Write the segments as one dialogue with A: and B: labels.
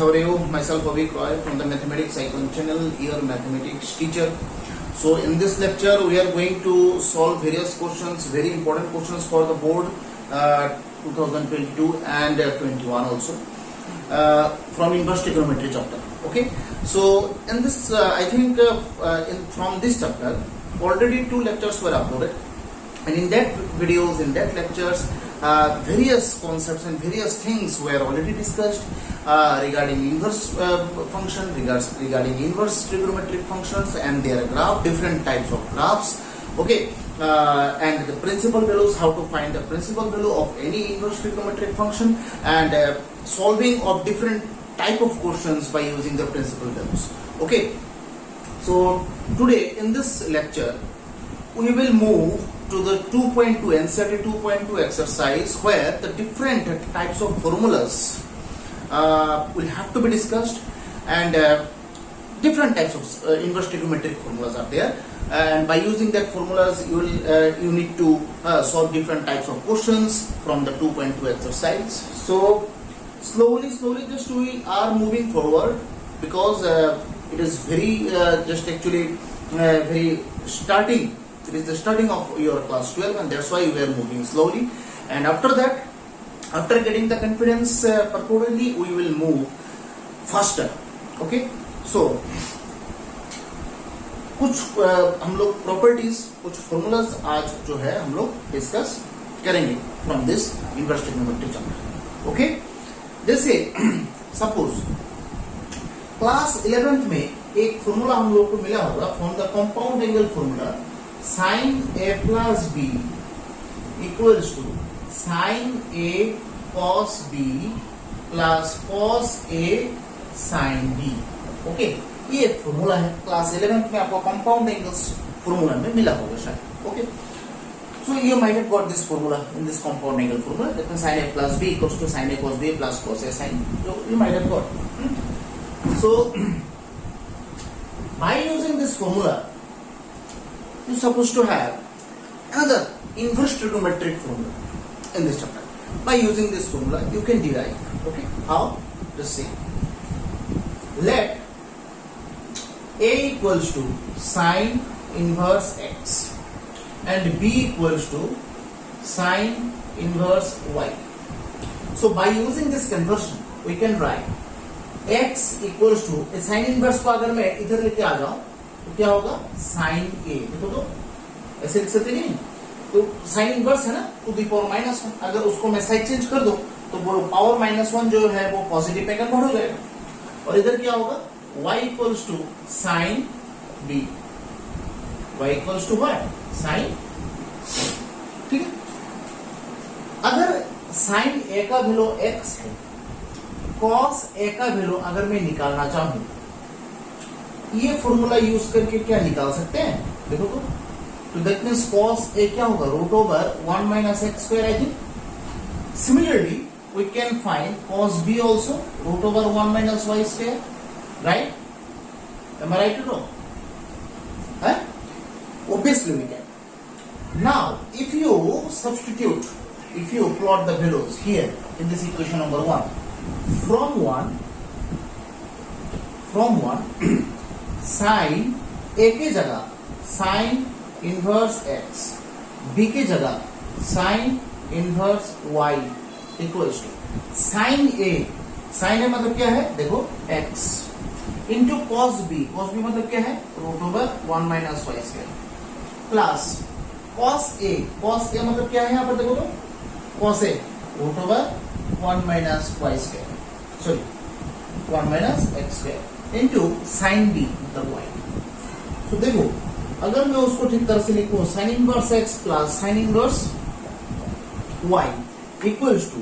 A: how are you? Myself Avik Roy from the Mathematics Icon channel, your mathematics teacher. So in this lecture we are going to solve various questions, very important questions for the board 2022 and 21 also from inverse trigonometry chapter. Okay, so in this I think from this chapter already 2 lectures were uploaded, and in that videos, in that lectures, various concepts and various things were already discussed regarding inverse function, regarding inverse trigonometric functions and their graph, different types of graphs. Okay, and the principal values, how to find the principal value of any inverse trigonometric function, and solving of different type of questions by using the principal values. Okay, so today in this lecture we will move to the 2.2 NCERT 2.2 exercise, where the different types of formulas will have to be discussed, and different types of inverse trigonometric formulas are there, and by using that formulas you need to solve different types of questions from the 2.2 exercise. So slowly just we are moving forward, because it is very very starting. It is the starting of your class 12, and that's why we are moving slowly. And after that, after getting the confidence purportedly, we will move faster. Okay, so कुछ हम लोग properties, कुछ formulas आज जो है हम लोग discuss करेंगे from this inverse trigonometry chapter. Okay, जैसे सपोज क्लास 11th में एक फॉर्मूला हम लोग को मिला होगा from the compound angle formula, sin a plus b equals to sin a cos b plus cos a sin b. Okay, ये एक फॉर्मूला है, क्लास 11th में आपको कंपाउंड एंगल्स फॉर्मूला में मिला होगा शायद. Okay, so you might have got this formula in this compound angle formula, that means sin a plus b equals to sin a cos b plus cos a sin b. So you might have got. So by using this formula, you're supposed to have another inverse trigonometric formula in this chapter. By using this formula, you can derive. Okay, how? Just see. Let a equals to sin inverse x and b equals to sin inverse y. So by using this conversion, we can write x equals to sin inverse को अगर मैं इधर लेके आ जाऊं तो क्या होगा, sign ए. देखो तो ऐसे लिख सकते नहीं, तो साइन इनवर्स है ना, टू द पावर -1. अगर उसको मैं साइड चेंज कर दूं तो वो पावर -1 जो है वो पॉजिटिव में कन्वर्ट हो जाएगा, और इधर क्या होगा, y equals to sine B. y equals to what, sine. ठीक है, अगर साइन ए का वैल्यू x है, कॉस ए का वैल्यू अगर मैं निकालना चाहूं, ये फॉर्मूला यूज करके क्या निकाल सकते हैं, देखो तो दैट मींस cos a क्या होगा, root over 1 minus X square. I think similarly we can find cos b also, root over 1 minus Y square. Right, am I right to no? Obviously we can. Now if you substitute, if you plot the values here in this equation number 1, from 1 sine A के जगह sine inverse X, B के जगह sine inverse Y equals to sine A. Sine A मतलब क्या है, देखो X, into cos B. Cos B मतलब क्या है, root over 1 minus Y square, plus cos A. Cos A मतलब क्या है यहाँ पर, देखो तो cos A root over 1 minus Y square, sorry 1 minus X square, into sine B मतलब वाई. तो देखो अगर मैं उसको ठीक तरह से लिखूं, sine inverse X plus sine inverse Y equals to,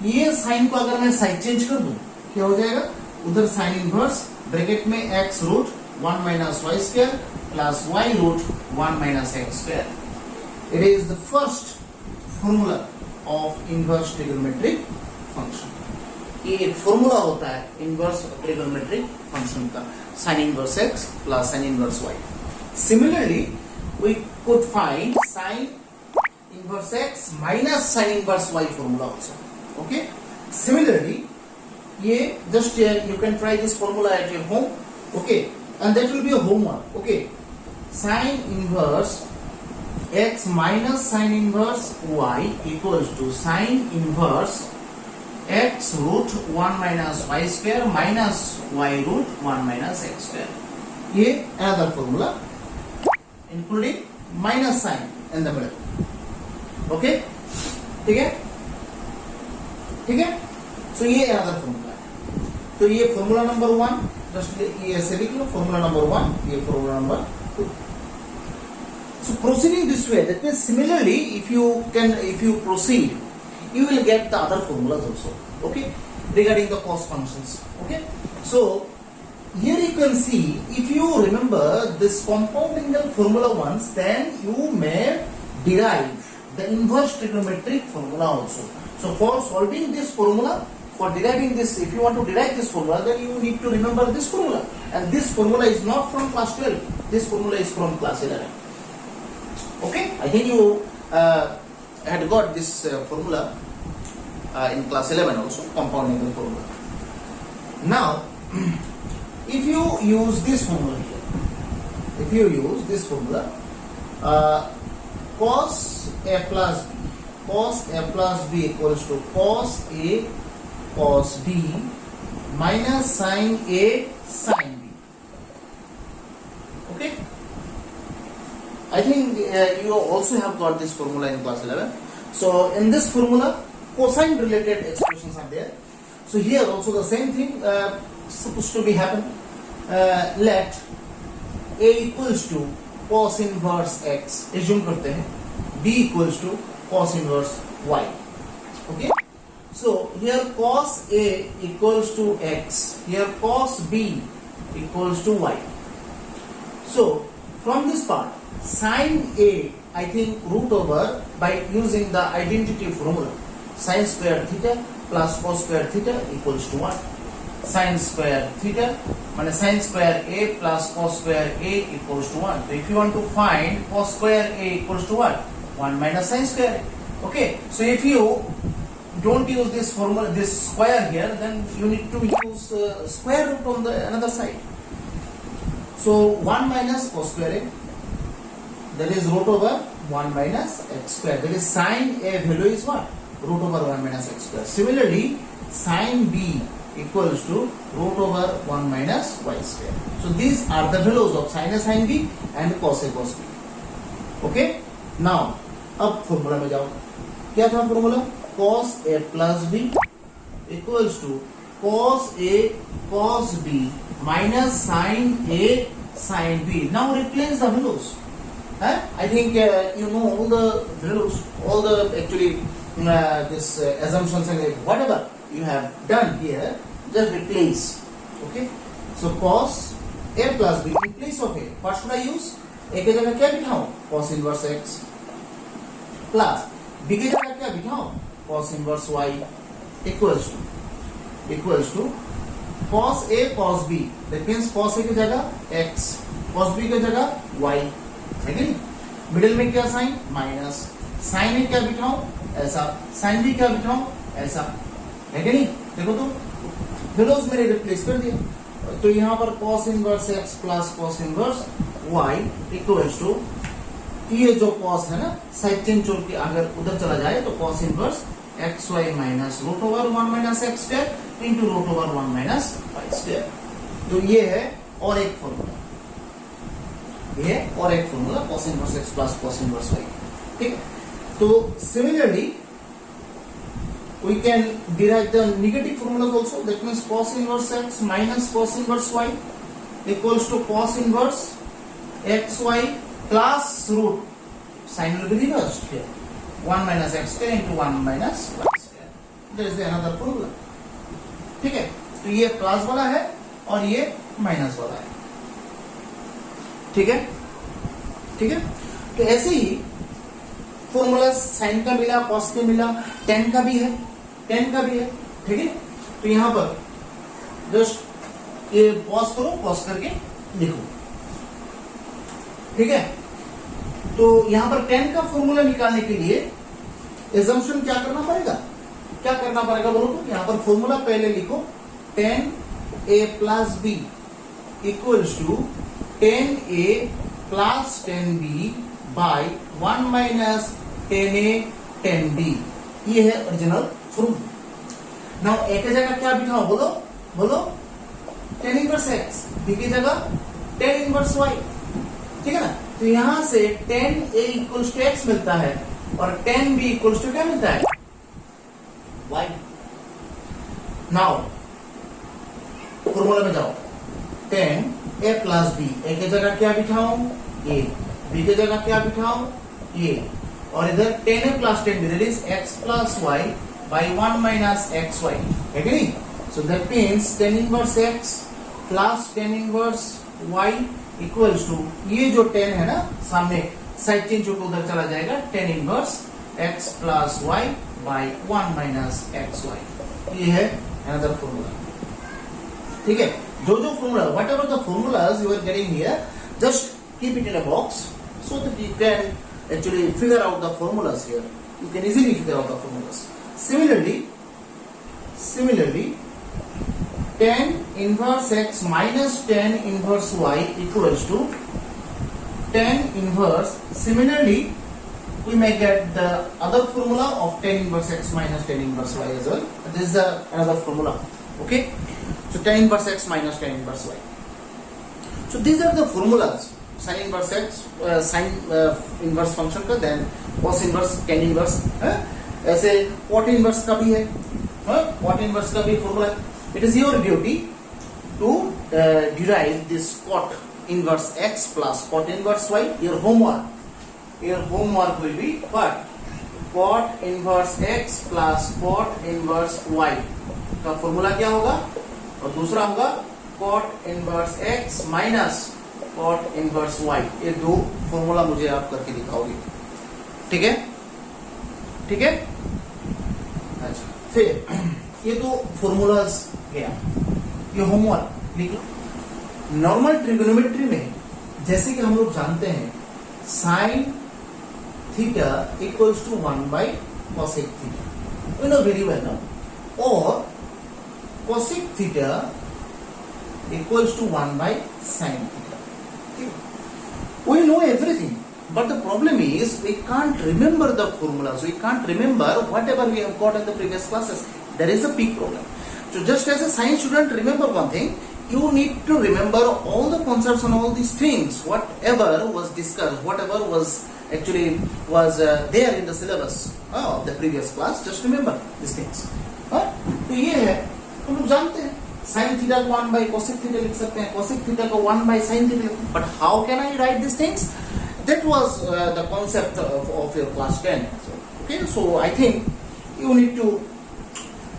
A: ये साइन को अगर मैं साइड चेंज कर दूं क्या हो जाएगा, उधर साइन इनवर्स ब्रैकेट में X root 1 minus Y square plus Y root 1 minus X square. It is the first formula of inverse trigonometric function. ये एक फॉर्मूला होता है इनवर्स ट्रिगोनोमेट्रिक फंक्शन का, sin inverse x plus sin inverse y. Similarly, we could find sin inverse x minus sin inverse y formula also. Okay. Similarly, ये just you can try this formula at your home, okay, and that will be a homework, okay. Sin inverse x minus sin inverse y equals to sin inverse x root 1 minus y square minus y root 1 minus x square. ये another formula including minus sign in the middle, okay, ठीक है, ठीक है. So ये another formula है. तो ये formula number 1, just ये ऐसे लिख लो, formula number 1, ये formula number 2. So proceeding this way, that means similarly, if you proceed, you will get the other formulas also, okay, regarding the cos functions, okay. So here you can see, if you remember this compound integral formula once, then you may derive the inverse trigonometric formula also. So for solving this formula, for deriving this, if you want to derive this formula, then you need to remember this formula, and this formula is not from class 12, this formula is from class 11. Okay, I think you had got this formula in class 11 also, compound integral formula. Now, if you use this formula here, if you use this formula, cos a plus b equals to cos a cos b minus sin a sin b. Okay, I think you also have got this formula in class 11. So in this formula, cosine related expressions are there. So here also the same thing supposed to be happen. Let a equals to cos inverse x, assume करते हैं, b equals to cos inverse y. Okay, so here cos a equals to x, here cos b equals to y. So from this part, sin a, I think root over by using the identity formula, sin square theta plus cos square theta equals to 1. Sin square theta minus sin square a plus cos square a equals to 1. So if you want to find cos square a equals to what? 1 minus sin square a. Okay, so if you don't use this formula, this square here, then you need to use square root on the another side. So 1 minus cos square a, that is root over 1 minus x square. That is sin a value is what? Root over 1 minus x square. Similarly, sin b equals to root over 1 minus y square. So these are the values of sin a sin b and cos a cos b. Okay. Now, अब formula में जाओ. क्या था formula? Cos a plus b equals to cos a cos b minus sin a sin b. Now replace the values. I think you know all the values, all the actually this assumptions and whatever you have done here, just replace. Okay, so cos a plus b in place of a, what should I use? A के जगह क्या बिठाऊं? Cos inverse x plus b के जगह क्या बिठाऊं? Cos inverse y equals to cos a cos b. That means cos a की जगह x, cos b की जगह y. है कि नहीं? मिडिल में क्या साइन? माइनस. साइन ए क्या बिठाऊं? ऐसा. साइन बी क्या बिठाऊं? ऐसा. है कि नहीं? देखो तो वैल्यूज मैंने रिप्लेस कर दिया. तो यहाँ पर cos inverse x plus cos inverse y equals to, ये जो cos है ना, साइड चेंज छोड़ के अगर उधर चला जाए तो cos inverse X Y minus root over 1 minus X square into root over 1 minus Y square. तो ये है और एक फॉर्मूला, ये और एक formula cos inverse x plus cos inverse y. ठीक है. तो similarly we can derive the negative formulas also. That means cos inverse x minus cos inverse y equals to cos inverse xy plus root, sign will be reversed here, 1 minus x square into 1 minus y square. There is another formula. ठीक है. तो ये plus वाला है और ये minus वाला है. ठीक है. ठीक है. तो ऐसे ही फॉर्मूला साइन का मिला, कॉस का मिला, टेन का भी है, टेन का भी है. ठीक है. तो यहां पर जस्ट ये पॉज करो, पॉज करके लिखो. ठीक है. तो यहां पर टेन का फॉर्मूला निकालने के लिए एजम्पशन क्या करना पड़ेगा? क्या करना पड़ेगा बोलो तो? यहां पर फॉर्मूला पहले लिखो, 10a plus b equals to 10a plus 10b by 1 minus 10a 10b. ये है ओरिजिनल फॉर्मूला. नाउ a की जगह क्या बिठाओ, बोलो बोलो, tan इनवर्स x, b की जगह tan इनवर्स y. ठीक है ना. तो यहां से tan a equals to x मिलता है और tan b इक्वल्स टू क्या मिलता है, y. नाउ फॉर्मूला में जाओ, tan a plus b, a की जगह क्या बिठाऊं, a, b की जगह क्या बिठाऊं, a, और इधर tan a plus tan b, that is x plus y by 1 minus xy, है कि नहीं. So that means tan inverse x plus tan inverse y equals to, ये जो tan है ना सामने साइड चेंज होकर उधर चला जाएगा, tan inverse x plus y by 1 minus xy. ये है another formula. ठीक है. जो formula, whatever the formulas you are getting here, just keep it in a box so that you can actually figure out the formulas here. You can easily figure out the formulas. Similarly, tan inverse x minus tan inverse y equals to tan inverse. Similarly, we may get the other formula of tan inverse x minus tan inverse y as well. This is another formula. Okay. So tan inverse x minus tan inverse y. So these are the formulas. Sin inverse x, sin inverse function का, then cos inverse, tan inverse. ऐसे cot inverse का भी है, cot inverse का भी formula. It is your duty to derive this cot inverse x plus cot inverse y. Your homework will be what? Cot inverse x plus cot inverse y का formula क्या होगा, और दूसरा होगा cot inverse x minus cot inverse y. ये दो formula मुझे आप करके दिखाओगे. ठीक है, ठीक है. अच्छा, फिर ये दो फॉर्मूलाज गया, ये होमवर्क. लेकिन नॉर्मल ट्रिगोनोमेट्री में जैसे कि हम लोग जानते हैं sine theta equals to 1 by cosec theta, you know very well ना. और cosec theta equals to 1 by sin theta. We know everything, but the problem is we can't remember the formulas. We can't remember whatever we have got in the previous classes. There is a big problem. So just as a science student, remember one thing, you need to remember all the concepts and all these things, whatever was discussed, whatever was actually there in the syllabus of the previous class. Just remember these things. तो ये है, तुम लोग जानते हैं sine theta को 1 by cosec theta लिख सकते हैं, कोसेक थीटा को 1 by sine theta. But how can I write this things? That was the concept of your class 10. Okay, so I think you need to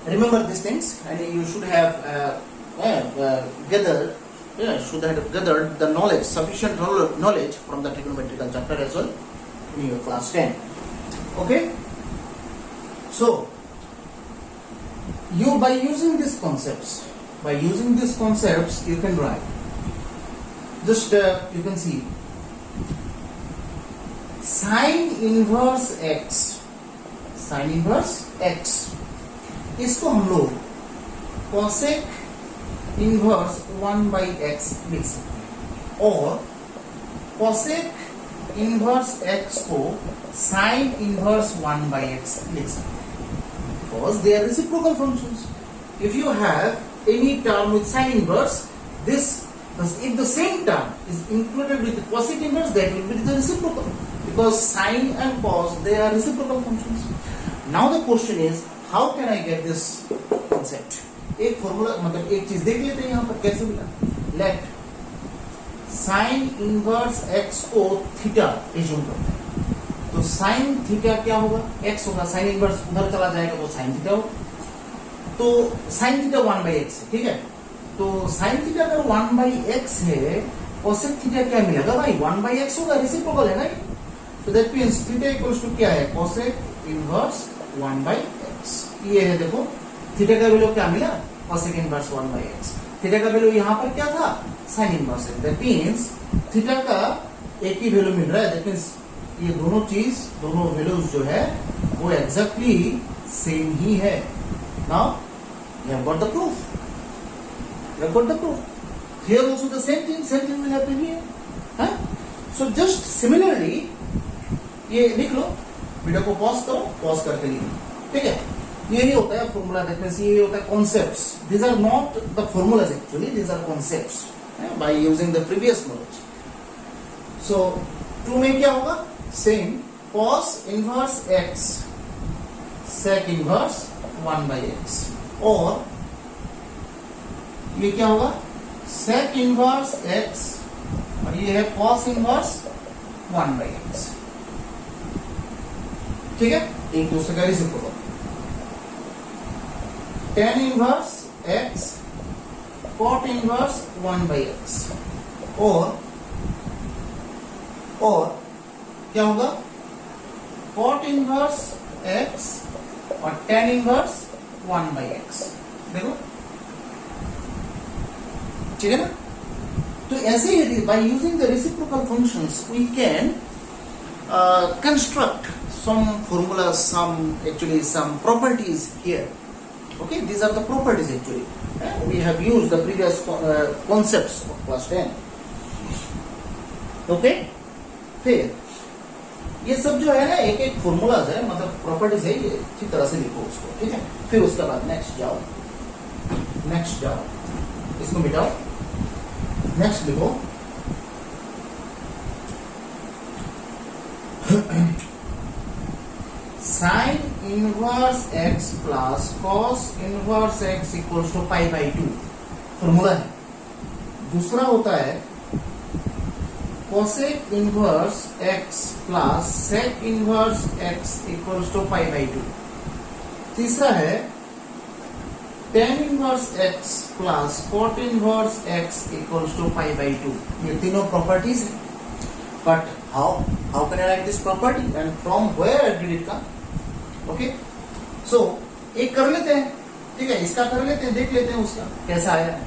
A: remember these things and you should have gathered the knowledge, sufficient knowledge from the trigonometrical chapter as well in your class 10. Okay, so you by using these concepts you can write just you can see sin inverse x, इसको हम लोग cosec inverse 1 by x लिख सकते हैं, और cosec inverse x को sin inverse 1 by x लिख सकते हैं, because they are reciprocal functions. If you have any term with sin inverse, if the same term is included with the cosec inverse, that will be the reciprocal, because sin and cos, they are reciprocal functions. Now the question is, how can I get this concept? एक formula, मतलब एक चीज देख लेते हैं यहाँ पर कैसे मिला. लेट साइन इनवर्स x को थीटा एज्यूम करते हैं, तो साइन थीटा क्या होगा, x होगा, साइन इनवर्स उधर चला जाएगा तो साइन थीटा होगा, तो साइन थीटा 1 बाई एक्स. ठीक है, तो साइन थीटा अगर 1 बाई एक्स है, कोसेक थीटा क्या मिलेगा भाई, 1 बाई एक्स होगा, रेसिप्रोकल है ना. तो that means theta equals to क्या है, कोसेक इनवर्स 1 बाई एक्स. ये है, देखो थीटा का वैल्यू क्या मिला, cosec inverse 1 by x. Theta का वैल्यू यहाँ पर क्या था, sine inverse. That means theta का एक ही वैल्यू मिल रहा है. दैट मींस ये दोनों वैल्यूज जो है वो एग्जैक्टली सेम ही है. Now we have got the proof. You have got the proof. Here also the same thing will happen here. हाँ? So just similarly, ये लिख लो, वीडियो को पॉज करो, पॉज करके लिखो, ठीक है? यही होता है फॉर्मूला, दैट मींस ये होता है concepts. These are not the formulas actually, these are concepts by using the previous knowledge. So 2 में क्या होगा? Same cos inverse x sec inverse 1 by x, और ये क्या होगा? sec inverse x और ये है cos inverse 1 by x. ठीक है, एक दूसरे का reciprocal. tan inverse x cot inverse 1 by x, और क्या होगा? cot inverse x और tan inverse 1 by x. देखो, ठीक है ना? तो ऐसे ही by using the reciprocal functions we can construct some formulas, some properties here. Okay, these are the properties actually. We have used the previous concepts of class 10. Okay, फिर ये सब जो है ना एक एक फॉर्मूलाज है, मतलब प्रॉपर्टीज है, ये अच्छी तरह से लिखो उसको, ठीक है? फिर उसके बाद नेक्स्ट जाओ, इसको मिटाओ, नेक्स्ट लिखो. Sine inverse x plus cos inverse x equals to pi by 2 formula है. दूसरा होता है cosec inverse x plus sec inverse x equals to pi by 2. तीसरा है tan inverse x plus cot inverse x equals to pi by 2. ये तीनों properties है. But how can I write this property and from where did it come? Okay, so एक कर लेते हैं, ठीक है? इसका कर लेते हैं, देख लेते हैं उसका कैसा आया है,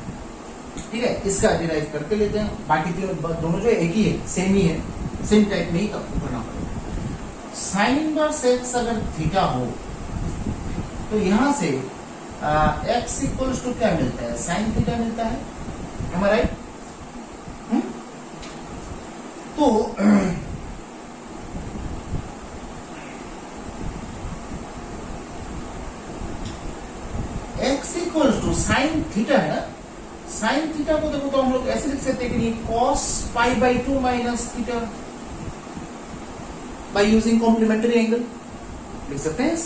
A: ठीक है? इसका डिराइव करके लेते हैं. बाकी दोनों जो एक ही है, सेम ही है, सेम टाइप में ही आपको करना पड़ेगा. साइन इनवर्स एक्स अगर थीटा हो तो यहां से एक्स इक्वल्स टू क्या मिलता है? साइन थीटा मिलता है. Am I right? तो x equals to sine theta है ना. साइन थीटा को देखो तो हम लोग ऐसे लिख सकते हैं कि cos pi by 2 minus theta by using complementary angle लिख सकते हैं.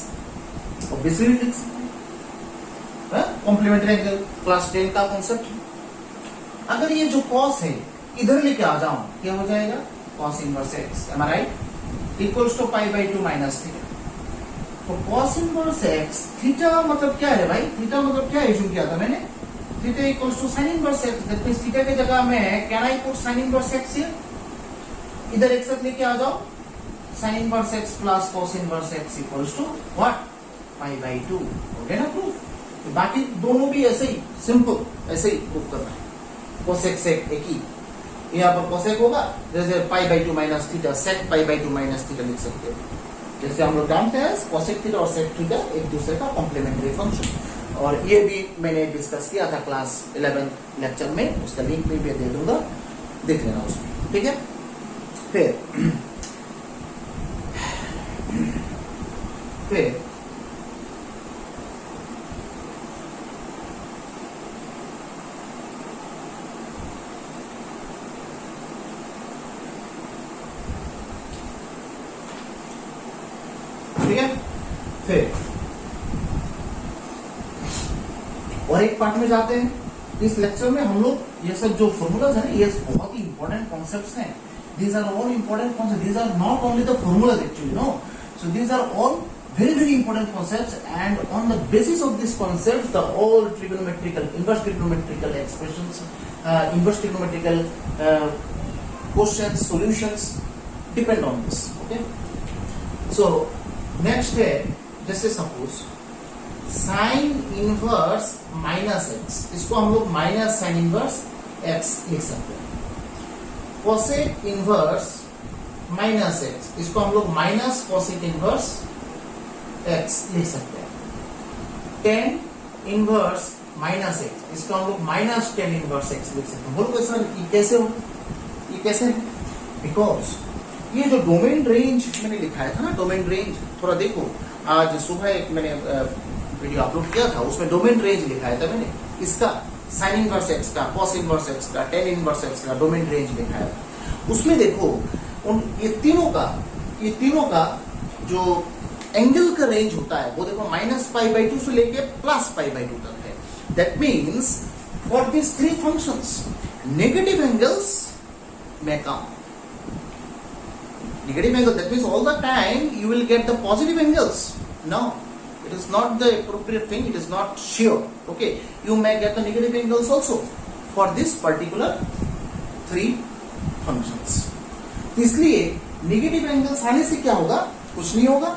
A: ऑब्वियसली लिख सकते हैं, कॉम्प्लीमेंट्री एंगल क्लास 10 का कॉन्सेप्ट. अगर ये जो cos है इधर लेके आ जाओ, क्या हो जाएगा? cos inverse x, am I right? Equals to pi by 2 minus theta. तो cos इनवर्स x, थीटा मतलब क्या है भाई? थीटा मतलब क्या इशू किया था मैंने? Theta equals to sine inverse x. That means theta की जगह में can I put sine inverse x here? इधर एक साथ लेके आ जाओ. Sine inverse x plus cos inverse x equals to what? Pi by 2. हो गया ना प्रूफ? बाकी दोनों भी ऐसे ही सिंपल, ऐसे ही प्रूफ करना है. cosec sec एक ही, यहाँ पर cosec होगा, जैसे पाई by 2 minus theta, sec pi by 2 minus theta लिख सकते हो. जैसे हम लोग जानते हैं cosec थीटा और sec थीटा एक दूसरे का कॉम्प्लीमेंट्री फंक्शन. और ये भी मैंने डिस्कस किया था क्लास 11 लेक्चर में, उसका लिंक भी दे दूंगा, देख लेना उसमें, ठीक है? फिर ठीक है? फिर और एक पार्ट में जाते हैं. इस लेक्चर में हम लोग ये सब जो फॉर्मूलाज है, ये बहुत ही इंपॉर्टेंट कॉन्सेप्ट्स हैं. These are all important concepts. These are not only the formulas actually, no. So these are all very important concepts, and on the basis of these concepts, the all trigonometrical, inverse trigonometrical expressions, inverse trigonometrical questions, solutions depend on this. Okay. So next है, जैसे suppose sine inverse minus x, इसको हम लोग minus sign inverse x लिख सकते हैं. Cosec inverse minus x, इसको हम लोग माइनस कोसेक इनवर्स एक्स लिख सकते हैं. टेन इनवर्स माइनस एक्स, इसका हम लोग माइनस टेन इनवर्स एक्स लिख सकते हैं। बोलो सर ये कैसे हो, ये कैसे? बिकॉज ये जो डोमेन रेंज मैंने लिखाया था ना, डोमेन रेंज थोड़ा देखो, आज सुबह एक मैंने वीडियो अपलोड किया था, उसमें डोमेन रेंज लिखाया था मैंने, इसका साइन इनवर्स एक्स का, कॉस इनवर्स एक्स का, टेन इनवर्स एक्स का डोमेन रेंज लिखाया था। उसमें देखो ये तीनों का जो एंगल का रेंज होता है वो देखो -π/2 से लेके +π/2 तक है। That means for this three functions negative angles may come. Negative angle, that means all the time you will get the positive angles. No, it is not the appropriate thing, it is not sure. Okay, you may get the negative angles also for this particular three functions. इसलिए negative angles आने से क्या होगा? कुछ नहीं होगा,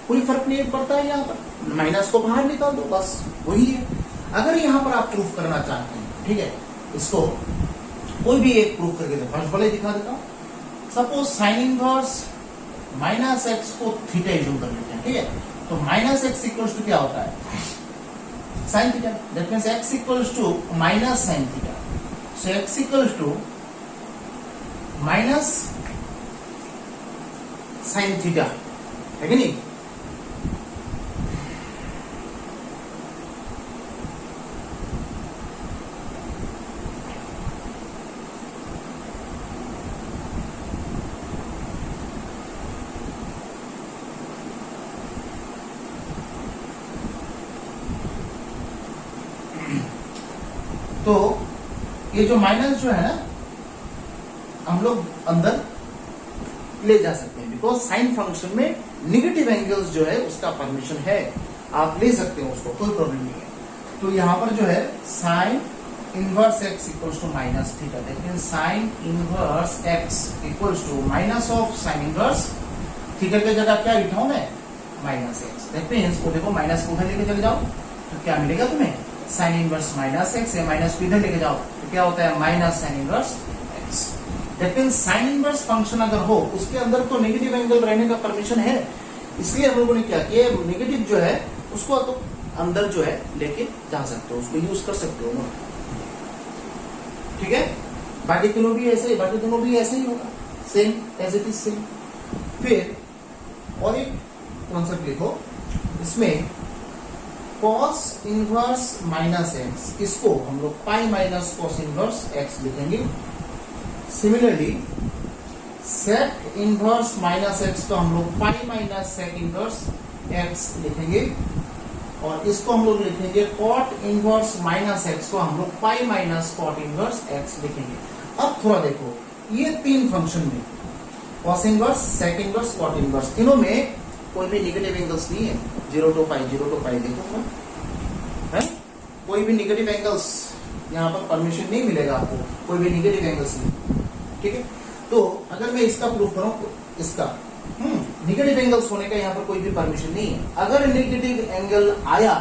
A: कोई फर्क नहीं पड़ता है। यहाँ पर माइनस को बाहर निकाल दो, बस वही है। अगर यहाँ पर आप प्रूफ करना चाहते हैं, ठीक है, इसको कोई भी एक प्रूफ करके दे, फर्स्ट वाले दिखा देता हूं। Suppose sine inverse minus X को थीटा एज्यूम कर लेते हैं, ठीक है, तो माइनस एक्स इक्वल्स टू क्या होता है? Sine theta. That means X equals to minus sine theta, so X equals to minus sine theta, है कि नहीं? तो ये जो माइनस जो है ना, हम लोग अंदर ले जा सकते हैं, बिकॉज साइन फंक्शन में नेगेटिव एंगल्स जो है उसका परमिशन है, आप ले सकते हो उसको, कोई प्रॉब्लम नहीं है। तो यहां पर जो है sine inverse X equals to minus theta, that means sine inverse X equals to minus of sine inverse theta की जगह क्या लिखा हूं मैं? Minus x. दैट मींस वो देखो माइनस को उधर लेके चले जाओ तो क्या मिलेगा तुम्हें? साइन इनवर्स माइनस एक्स, या माइनस को इधर लेके जाओ तो क्या होता है? Minus sign inverse x. That means sine inverse function अगर हो उसके अंदर तो नेगेटिव एंगल रहने का परमिशन है, इसलिए हम लोगों ने क्या किया, नेगेटिव जो है उसको तो अंदर जो है लेके जा सकते हो, उसको यूज कर सकते हो ना, ठीक है। बाकी दोनों भी ऐसे ही होगा, same as it is same. फिर और एक कॉन्सेप्ट लिखो, इसमें cos इनवर्स माइनस एक्स, इसको हम लोग pi minus cos inverse X लिखेंगे। Similarly sec inverse minus X को हम लोग pi minus sec inverse X लिखेंगे, और इसको हम लोग लिखेंगे cot इनवर्स माइनस एक्स को हम लोग pi minus cot inverse X लिखेंगे। अब थोड़ा देखो, ये तीन फंक्शन में cos inverse, sec inverse, cot inverse, तीनों में कोई भी नेगेटिव एंगल्स नहीं है। 0 to पाई देखो है, कोई भी नेगेटिव एंगल्स यहाँ पर परमिशन नहीं मिलेगा आपको, कोई भी नेगेटिव एंगल्स नहीं, ठीक है। तो अगर मैं इसका प्रूफ करूं, इसका नेगेटिव एंगल्स होने का यहाँ पर कोई भी परमिशन नहीं है। अगर नेगेटिव एंगल आया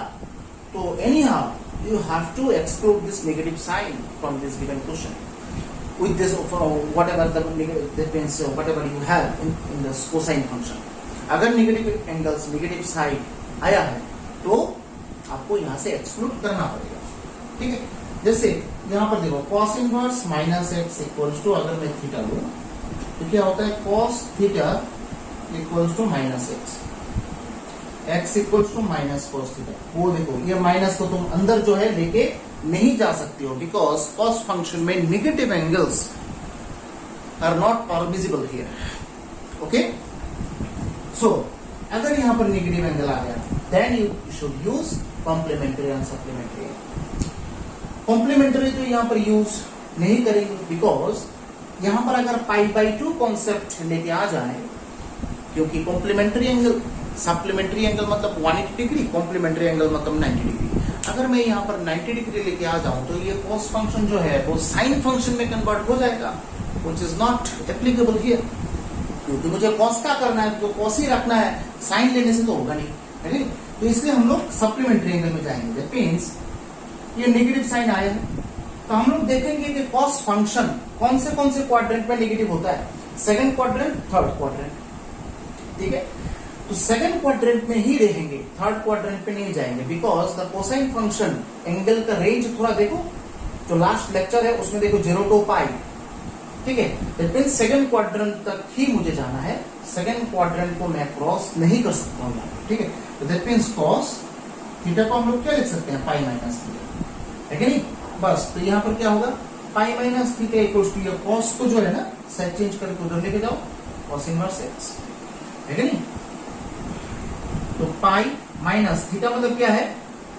A: तो any how you have to exclude this negative sign from this given question with this whatever the that means whatever you have in the cosine function। अगर नेगेटिव एंगल्स, नेगेटिव साइन आया है तो आपको यहां से exclude करना पड़ेगा, ठीक है। जैसे यहां पर देखो cos inverse minus x equals to, अगर मैं थीटा लूं तो क्या होता है? cos theta equals to minus x, x equals to minus cos theta. वो देखो ये माइनस को तुम अंदर जो है लेके नहीं जा सकते हो, बिकॉज cos फंक्शन में negative angles are not permissible here. Okay, so अगर यहां पर नेगेटिव एंगल आ गया then you should use complementary and supplementary. Complementary तो यहां पर यूज नहीं करेंगे, बिकॉज यहां पर अगर π/2 कॉन्सेप्ट लेके आ जाए, क्योंकि कॉम्प्लीमेंट्री एंगल, सप्लीमेंट्री एंगल मतलब 180 डिग्री, कॉम्प्लीमेंट्री एंगल मतलब 90 डिग्री। अगर मैं यहाँ पर 90 डिग्री लेके आ जाऊं तो ये cos फंक्शन जो है वो साइन फंक्शन में कन्वर्ट हो जाएगा, which is not applicable here, क्योंकि मुझे cos का करना है तो cos ही रखना है, साइन लेने से तो होगा नहीं, है नहीं। तो इसलिए हम लोग सप्लीमेंट्री एंगल में जाएंगे। दैट मींस ये नेगेटिव साइन आया है तो हम लोग देखेंगे कि cos फंक्शन कौन से क्वाड्रेंट में नेगेटिव होता है, सेकंड क्वाड्रेंट, थर्ड क्वाड्रेंट, ठीक है। तो सेकंड क्वाड्रेंट में ही रहेंगे, थर्ड क्वाड्रेंट पे नहीं जाएंगे, because the cosine function angle का रेंज थोड़ा देखो, जो लास्ट लेक्चर है उसमें देखो 0 to पाई, ठीक है। दैट मींस सेकंड क्वाड्रेंट तक ही मुझे जाना है, सेकंड क्वाड्रेंट को मैं क्रॉस नहीं कर सकता हूँ, ठीक है। तो दैट मींस कॉस थीटा को हम लोग क्या लिख सकते हैं, पाई माइनस थीटा, है कि नहीं। बस तो यहाँ पर क्या होगा, pi minus theta equals to, ये कॉस को जो है ना साइड चेंज करके उधर लेके जाओ, कॉस इनवर्स एक्स, है कि नहीं। तो पाई माइनस थीटा मतलब क्या है,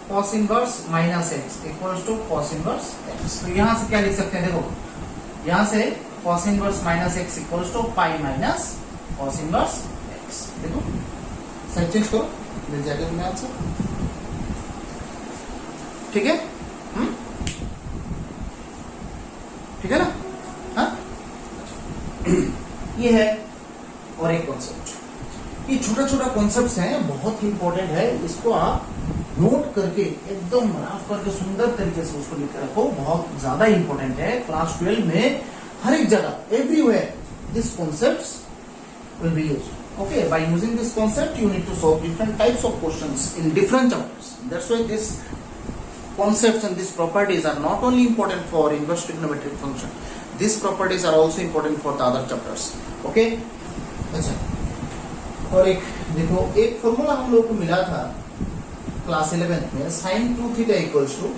A: cos inverse minus x equals to cos inverse x. तो यहां से क्या लिख सकते हैं, देखो यहां से cos inverse minus x equals to pi minus cos inverse x. देखो साइड चेंज करो, मिल जाएगा तुम्हें आंसर, ठीक है। ठीक है ना, हाँ। ये है और एक कॉन्सेप्ट, ये छोटा छोटा कॉन्सेप्ट्स हैं, बहुत ही इंपॉर्टेंट है, इसको आप नोट करके एकदम राफ करके सुंदर तरीके से उसको लिख के रखो, बहुत ज्यादा इंपॉर्टेंट है। क्लास 12 में हर एक जगह everywhere this concepts will be used, okay. By using this concept you need to solve different types of questions in different chapters, that's why this concepts and these properties are not only important for inverse trigonometric function, these properties are also important for the other chapters, okay। अच्छा, और एक देखो, एक formula हम लोग को मिला था क्लास 11 में, sin 2 theta equals to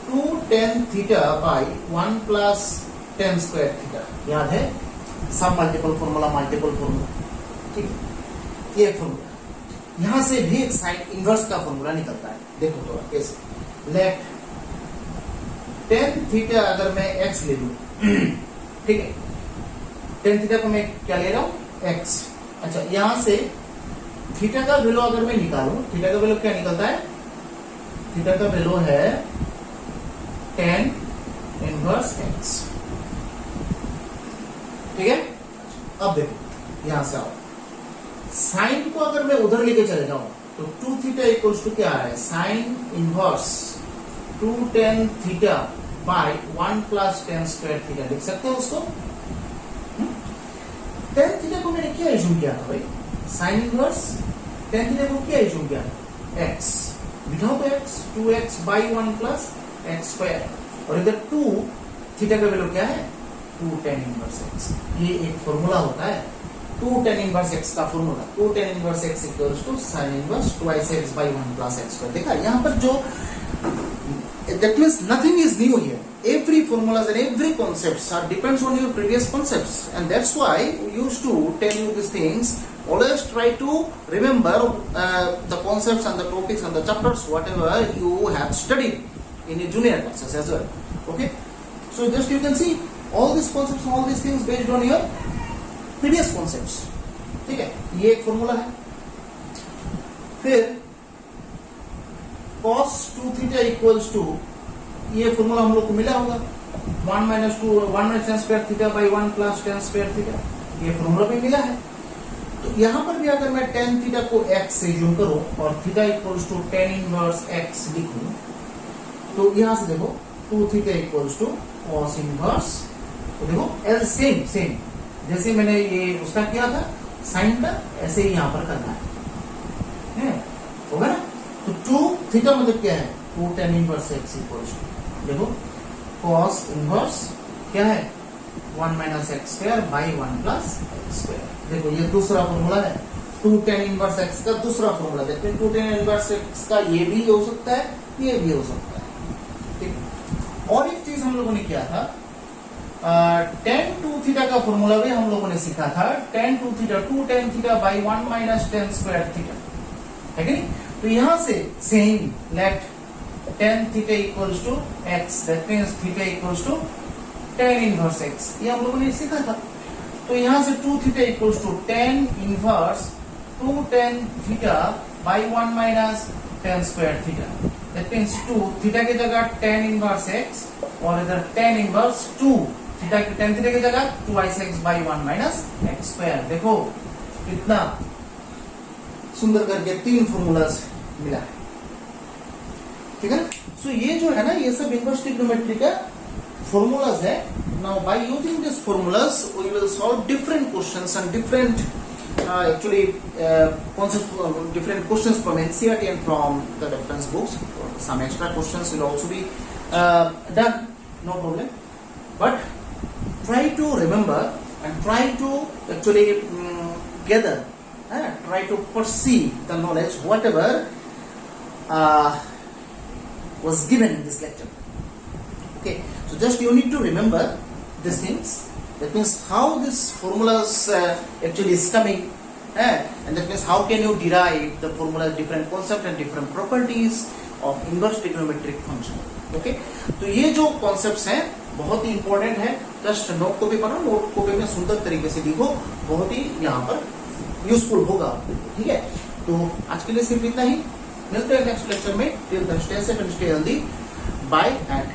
A: 2 tan theta by 1 plus tan square theta, याद है, सब मल्टीपल फॉर्मूला, मल्टीपल फॉर्मूला, ठीक। ये फॉर्मूला, यहां से भी साइन इनवर्स का फॉर्मूला निकलता है, देखो थोड़ा कैसे। लेट tan थीटा अगर मैं x ले लूं, ठीक है, tan थीटा को मैं क्या ले रहा हूं, x। अच्छा, यहां से थीटा का वैल्यू अगर मैं निकालूं, थीटा का वैल्यू क्या निकलता है, थीटा का वैल्यू है tan इनवर्स x, ठीक है। अब देखो यहां से आओ, साइन को अगर मैं उधर लेके चले जाऊं तो 2 थीटा इक्वल्स टू क्या आ रहा है, sine inverse 2 tan theta by 1 plus tan square theta, लिख सकते हैं उसको। tan थीटा को मैंने क्या एज्यूम किया था भाई, साइन इनवर्स tan थीटा को क्या एज्यूम किया, x, बिठाओ तो x, 2x by 1 plus x square, और इधर 2 थीटा का वैल्यू क्या है, 2 tan इनवर्स x। ये एक फॉर्मूला होता है 2 tan इनवर्स x का formula, 2 tan inverse x equals to sin inverse 2x by 1 plus x square. देखा यहाँ पर जो, that means nothing is new here, every formulas and every concepts are depends on your previous concepts, and that's why we used to tell you these things. Always try to remember the concepts and the topics and the chapters whatever you have studied in your junior classes as well, okay। So just you can see all these concepts, all these things based on your previous concepts, ठीक है। ये एक formula है। फिर cos 2 theta equals to, ये formula हम लोग को मिला होगा, 1 minus 2 1 minus tan square theta by 1 plus tan square theta, ये फॉर्मूला भी मिला है। तो यहाँ पर भी अगर मैं tan थीटा को x से यूज करूं और theta equals to tan inverse x लिखूं, तो यहाँ से देखो 2 theta equals to cos inverse, तो देखो एल सेम सेम जैसे मैंने ये उसका किया था साइन का, ऐसे ही यहाँ पर करना है, होगा ना। तो 2 थीटा मतलब क्या है, 2 tan inverse x equals to, देखो cos इनवर्स क्या है, 1 minus x square by 1 plus x square. देखो ये दूसरा फॉर्मूला है, 2 tan इनवर्स x का दूसरा फॉर्मूला, देखते हैं 2 tan इनवर्स x का ये भी हो सकता है, ये भी हो सकता है, ठीक। और एक चीज हम लोगों ने किया था, tan 2 थीटा का फॉर्मूला भी हम लोगों ने सीखा था, tan 2 theta 2 tan theta by 1 minus tan square theta, है कि नहीं। तो यहां से same let tan theta equals to x, that means theta equals to tan inverse x, ये हम लोगों ने सीखा था। तो यहां से 2 theta equals to tan inverse 2 tan theta by 1 minus tan square theta, that means 2 theta की जगह tan इनवर्स x और इधर tan inverse 2 theta tan theta की जगह 2x by 1 minus x square. देखो कितना सुंदर करके 3 फॉर्मूलाज मिला है, ठीक है। सो ये जो है ना, ये सब इनवर्स ट्रिग्नोमेट्री का फॉर्मूलाज है। Now by using this formulas we will solve different questions and different actually concept different questions from NCERT and from the reference books. Some extra questions will also be done, no problem. But try to remember and try to actually gather, try to perceive the knowledge whatever was given in this lecture. Okay, so just you need to remember these things. That means how this formulas actually is coming, and that means how can you derive the formula, different concept and different properties of inverse trigonometric function. Okay, तो ये जो concepts हैं बहुत ही important है. Just note copy बनाओ, note copy में सुंदर तरीके से लिखो, बहुत ही यहाँ पर यूजफुल होगा. ठीक है, तो आज के लिए सिर्फ इतना ही. मिलते हैं नेक्स्ट लेक्चर में. Till then stay safe and stay healthy. Bye and